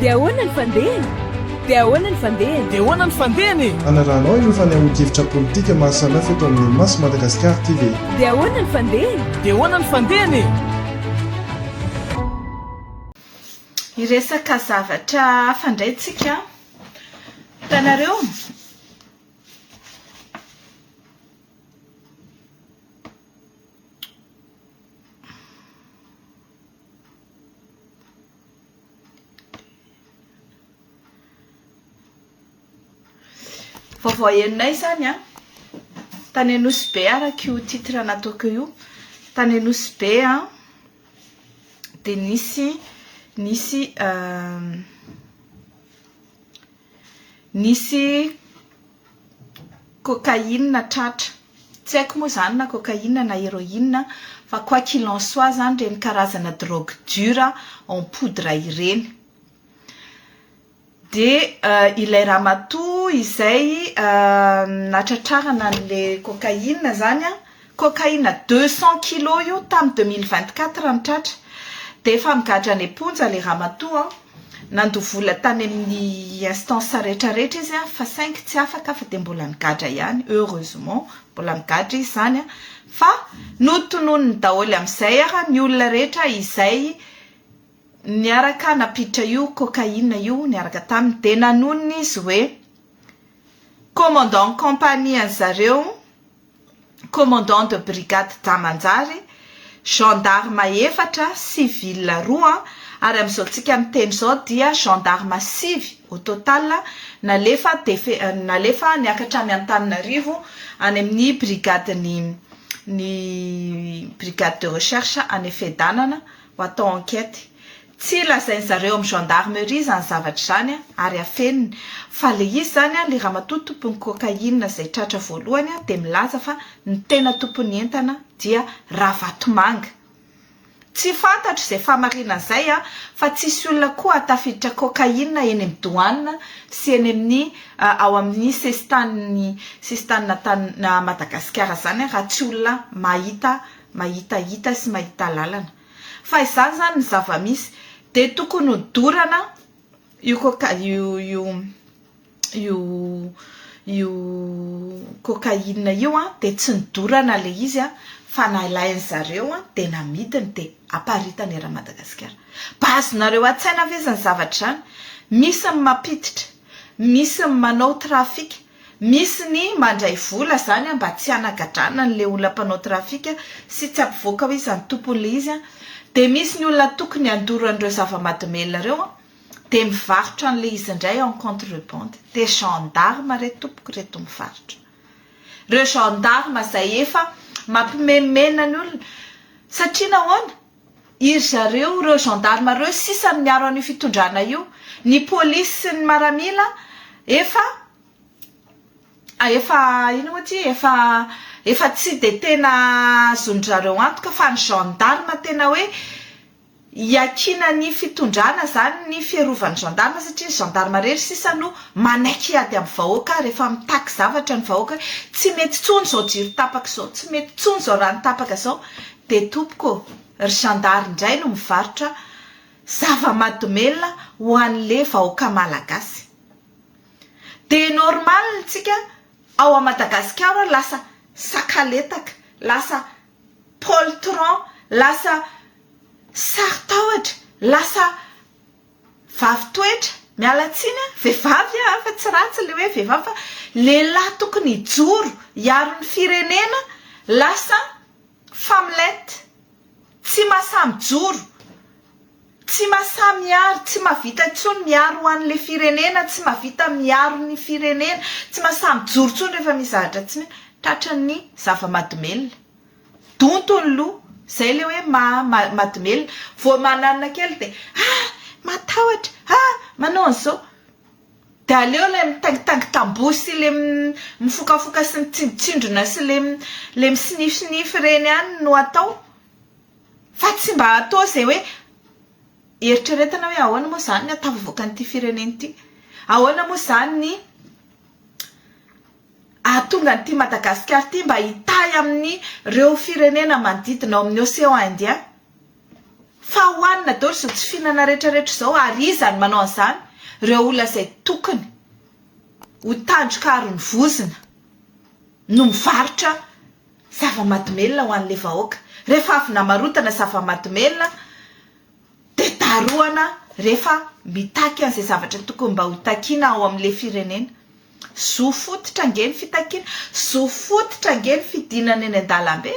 dia ahoana ny fandehany dia ahoana ny fandehany dia ahoana ny fandehany anaranao ireo fanehoan-kevitra politika maro samihafa eto amin'ny Masy Madagasikara TV. dia ahoana ny fandehany dia ahoana ny fandehany iresaka zavatra fandraitsika tanareo vaovao enonay zany a tany Anosy Be araka io titre nataoko io tany Anosy Be a de nisy cocaïne tratra tsy haiko moa zany na cocaïne na héroïne fa quoi qu'il en soit zany reny karazana drogue dure en poudre ireny de ilay ramatoa izay natratrarana an'le cocaïne zany a cocaïne 200 kilos io tamin'ny 2024 nitratra de efa migadra ny eponja le ramatoa nandovola tany amin'ny instance rehetrarehetra izy a fa 5 tsy afaka fa de mbola migadra ihany heureusement mbola migadra izy zany a fa notononony daholo amin'izay ara ny olona rehetra izay niaraka napiditra io cocaïne io niaraka taminy de nanonony izy hoe commandant compagnie an'zareo commandant de brigade Damanjary gendarme efatra civil roa ary am'izao tsika miteny zao dia gendarme sivy au total nalefa niakatra any Antananarivo any amin'ny brigade ny brigade de recherche any Fedanana ho atao enquête tsy lazainy zareo amin'ny gendarmerie zany zavatra zany ary afeniny fa le izy zany le ramatoa tompony cocaïne zay tratra voalohany de milaza fa ny tena tompony entana dia Ravatomanga tsy fantatro zay famarinana zay fa tsisy olona koa tafiditra cocaïne eny amin'ny douane sy eny amin'ny ao amin'ny sestany na Madagasikara zany raha tsy olona mahita sy mahita lalana fa izany zany ny zava-misy de tokony hodorana io cocaïne io de tsy nidorana le izy fa nalainy zareo de namidiny de aparitany era Madagasikara bazonareo atsaina vezany zavatra zany misy ny mampiditra misy ny manao trafika misy ny mandray vola zany mba tsy hanagadrana n'le olona mpanao trafika sy tsy ampivoaka hoe izany tompon'le izy de misy ny olona tokony andoran'ireo zava-mahadomelina reo de mivarotra an'le izy indray en contrebande de gendarme re tompoko reto mivarotra reo gendarme zay efa mampimemena ny olona satria nahoana iry zareo reo gendarme reo sisa miaro an'io fitondrana io ny polisy sy ny maramila efa tsy de tena zondrareo antoka fa ny gendarme tena hoe iakina ny fitondrana zany ny fierovany gendarme satria ny gendarme rehetra sisa no manaiky ady amin'ny vahoaka rehefa mitaky zavatra ny vahoaka tsy mety tsony zao jiro tapaka zao tsy mety tsony zao rano tapaka zao de tompoko ry gendarme indray no mivarotra zava-mahadomelina ho an'le vahoaka malagasy de normal tsika ao a Madagasikara lasa sakaletaka lasa poltron lasa saritahotra lasa vavy toetra mialatsiny vehivavy fa tsy ratsy le hoe vehivavy fa lehilahy tokony hijoro hiaro ny firenena lasa familette tsy mahasamy joro tsy mahasamy miaro tsy mahavita tsony miaro ho an'le firenena tsy mahavita miaro ny firenena tsy mahasamy joro tsony rehefa mizahatra tsy tratra ny zava-mahadomelina dontony lo zay le hoe mahadomelina vo manana kely de matahotra manao an'izao de aleo le mitangitangy tamboho sy le mifokafoka sy mitsindrona sy le misinifsinify reny any no atao fa tsy mba atao zay hoe eritreretana hoe ahoana moa zany ny atavavoaka n'ity fireneny ity ahoana moa zany ny ahatonga n'ity Madagasikara ity mba hitahy amin'ny reo firenena manodidina ao amin'ny océan Indien fa hoanina daholo zao tsy fihinana rehetrarehetra zao ary izany manao an'izany ireo olona izay tokony ho tandroka ary ny vozina no mivarotra zava-mahadomelona ho an'ilay vahoaka. Rehefa avy namarotana zava-mahadomelona dia daroana rehefa mitaky an'izay zavatra tokony mba ho takiana ao amin'ilay firenena. Zo fototra ange ny fitakiana, zo fototra ange ny fidinana eny an-dalambe.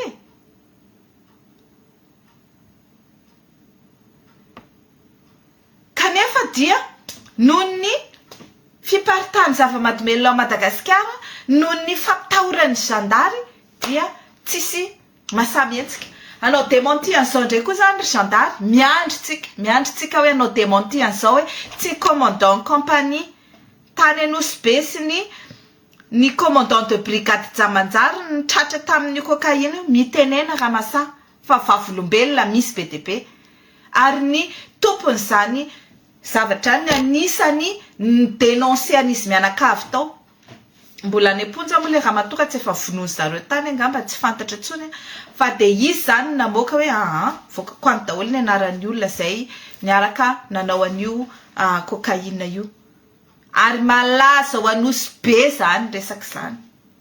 Kanefa dia noho ny fiparitany zava-mahadomelona ao Madagasikara, noho ny fampitahorany zandary dia tsisy masamihetsika. Anao démenti an'izao ndray koa zany ry zandary, miandrotsika hoe anao démenti an'izao hoe tsy commandant compagnie tany Anosy be sy ny commandant de brigade Jamanjary ny tratra tamin'ny cocaïne mitenena Ramasa fa vavolombelona misy be dia be. Ary ny tompon'izany zavatra ny anisany ny dénoncé an'izy mianakavy tao. Mbola any amponja moa ilay ramatoa tsy efa vonoiny zareo tany angamba tsy fantatra intsony fa dia izy zany namoaka hoe voakako any daholo ny anaran'ny olona izay niaraka nanao an'io cocaïne io. Ary malaza ho Anosy be zany resaka izany.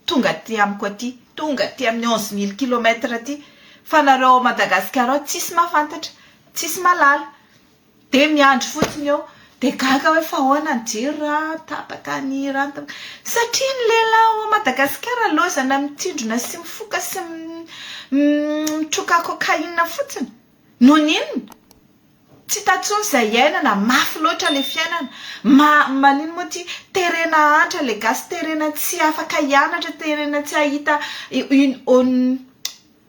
Tonga aty amiko aty, tonga aty amin'ny 11 000 kilomètres aty. Fa nareo ao Madagasikara tsisy mahafantatra, tsisy malala. Dia miandro fotsiny eo. Dia gaga hoe fa ahoana ny jiro tapaka ny rano. Satria ny lehilahy ao Madagasikara lozana mitindrona sy mifoka sy mitroka cocaïne fotsiny. Noho n'inona? Tsy tatsony izay iainana, mafy loatra ilay fiainana. Manino moa ty terena antra ilay gasy, terena tsy afaka hianatra, terena tsy ahita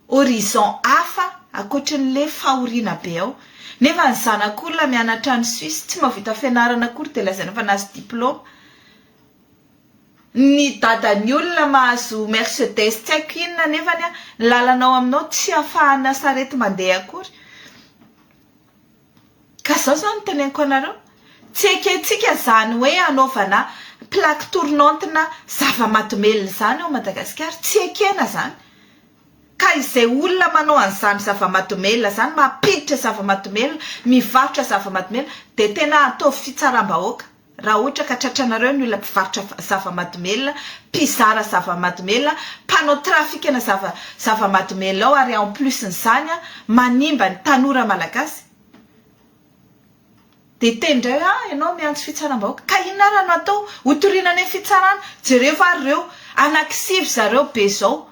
horizon hafa ankoatran'ilay fahoriana be ao. Nefa ny zanak'olona mianatra ny Suisse tsy mahavita fianarana akory dia lazaina fa nahazo diplôma. Ny dadan'ny olona mahazo Mercedes tsy haiko inona nefany ny lalanao aminao tsy ahafahana sarety mandeha akory. Ka zao zao ny teneniko anareo, tsy ekentsika zany hoe anaovana plaque tournante-na zava-mahadomelona zany ao Madagasikara, tsy ekena zany. Ka izay olona manao an'izany zava-mahadomelona zany, mampiditra zava-mahadomelona, mivarotra zava-mahadomelona, dia tena ataovy fitsaram-bahoaka. Raha ohatra ka tratranareo ny olona mpivarotra zava-mahadomelona, mpizara zava-mahadomelona, mpanao trafikana zava-mahadomelona ao ary en plus n'izany manimba ny tanora malagasy. Dia tendray ianao miantso fitsaram-bahoaka. Ka inona raha no atao? Hotorinana ny fitsarana. Jereo fa ireo anankisivy zareo be zao.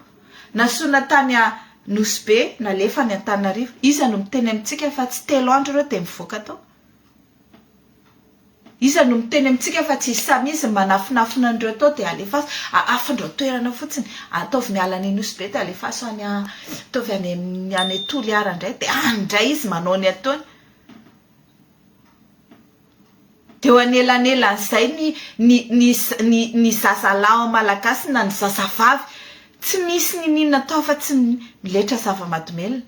Nasona tany Anosy be, nalefa ny Antananarivo. Iza no miteny amintsika fa tsy 3 andro ireo dia mivoaka tao. Iza no miteny amintsika fa tsy samizy manafinafina an'ireo tao dia alefaso. Afandreo toerana fotsiny. Ataovy miala ny Anosy be dia alefaso ataovy any Toliara indray dia andray izy manao ny ataony. Dia ho anelan'izay ny zazalahy malagasy na ny zazavavy tsy misy ny ninona tao fa tsy miletra zava-mahadomelona.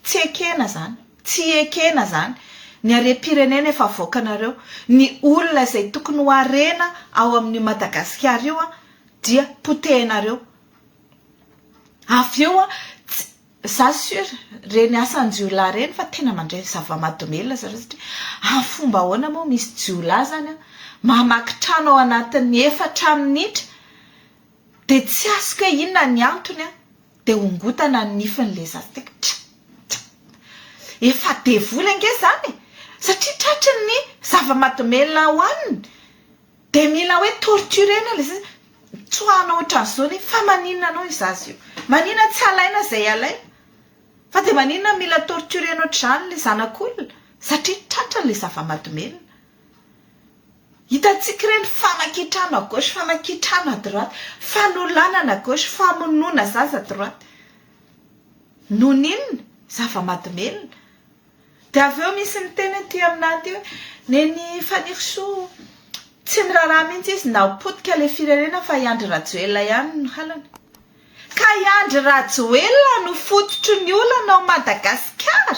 Tsy ekena zany, tsy ekena zany. Ny harem-pirenena efa avoakanareo, ny olona izay tokony ho harena ao amin'ny Madagasikara io dia potehinareo. Avy eo za sûr reny asan-jiolahy reny fa tena mandray zava-mahadomelona zareo satria amin'ny fomba ahoana moa misy jiolahy zany mamaky trano ao anatin'ny 4 minitra dia tsy azoko hoe inona ny antony dia hongotana ny nifin'ilay zaza teka. Efa devoly ange zany satria tratry ny zava-mahadomelona hoaniny dia mila hoe torturena ilay zaza. Tsoahana ohatran'izao ny fa maninona anao izazy io? Maninona tsy alaina izay alaina? Fa dia maninona mila torturena ohatr'izany ilay zanak'olona satria tratran'ilay zava-mahadomelona. Hitantsika ireny famakitrano à gauche, famakitrano à droite, fanolanana à gauche, famonoana zaza à droite. Noho n'inona? Zava-mahadomelona. Dia avy eo misy miteny aty amin'aty hoe neny Fanirisoa tsy miraharaha mihitsy izy na potika ilay firenena fa Iandry Rajoelina ihany no halana. Ka Iandry Rajoelina no fototry ny olana ao Madagasikara.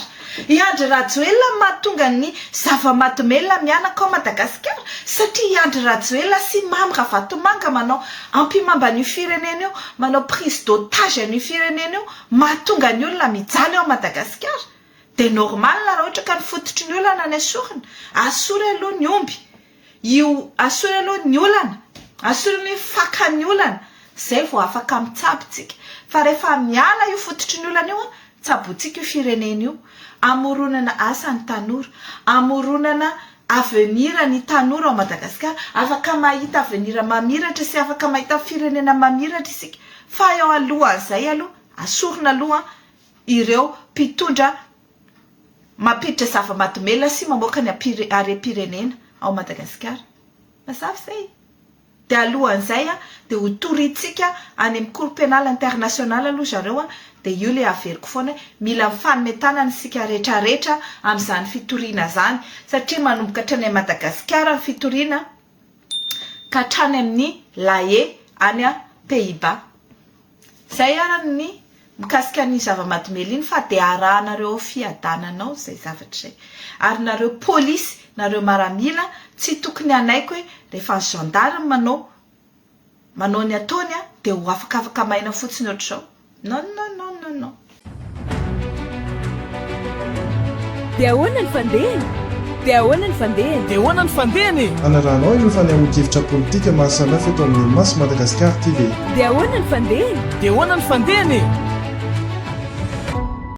Iandry Rajoelina mahatonga ny zava-mahadomelona mianaka ao Madagasikara satria Iandry Rajoelina sy Mamy Ravatomanga manao ampimamba ny firenena io, manao prise d'otage ny firenena io, mahatonga ny olona mijaly ao Madagasikara. de normal raha ohatra ka nifototry ny olana ny asorana asory aloha ny omby io asory aloha ny olana asory ny fakany olana zay vao afaka mitsapitsika fa rehefa miala io fototry ny olana io a tsabotsika io firenena io amoronana asa ny tanora amoronana avenir ny tanora ao Madagasikara afaka mahita avenir mamiratra sy afaka mahita firenena mamiratra isika fa eo alohan'izay aloha asorina aloha ireo mpitondra mampiditra zava-mahadomela sy mamoaka ny are-pirenena ao Madagasikara mazava zay de alohan'izay de ho toritsika any amin'ny cour pénal international aloha zareo de io le averiko foana mila mifanometana ny sika rehetrarehetra amin'izany fitoriana zany satria manomboka hatrany Madagasikara ny fitoriana ka hatrany amin'ny Lae any a Pays-Bas zay arany mikasika ny zava-mahadomela iny fa de arahanareo fiadananao zay zavatra zay ary nareo polisy nareo maramila tsy tokony anaiko hoe rehefa gendarme manao ny ataony de ho afakafaka maina fotsiny ohatr'izao non. Dia ahoana ny fandehany? Dia ahoana ny fandehany? Dia ahoana ny fandehany? Anaranao ireo fanehoan-kevitra politika mahasamihafa eto amin'ny Masy Madagasikara TV. Dia ahoana ny fandehany? Dia ahoana ny fandehany?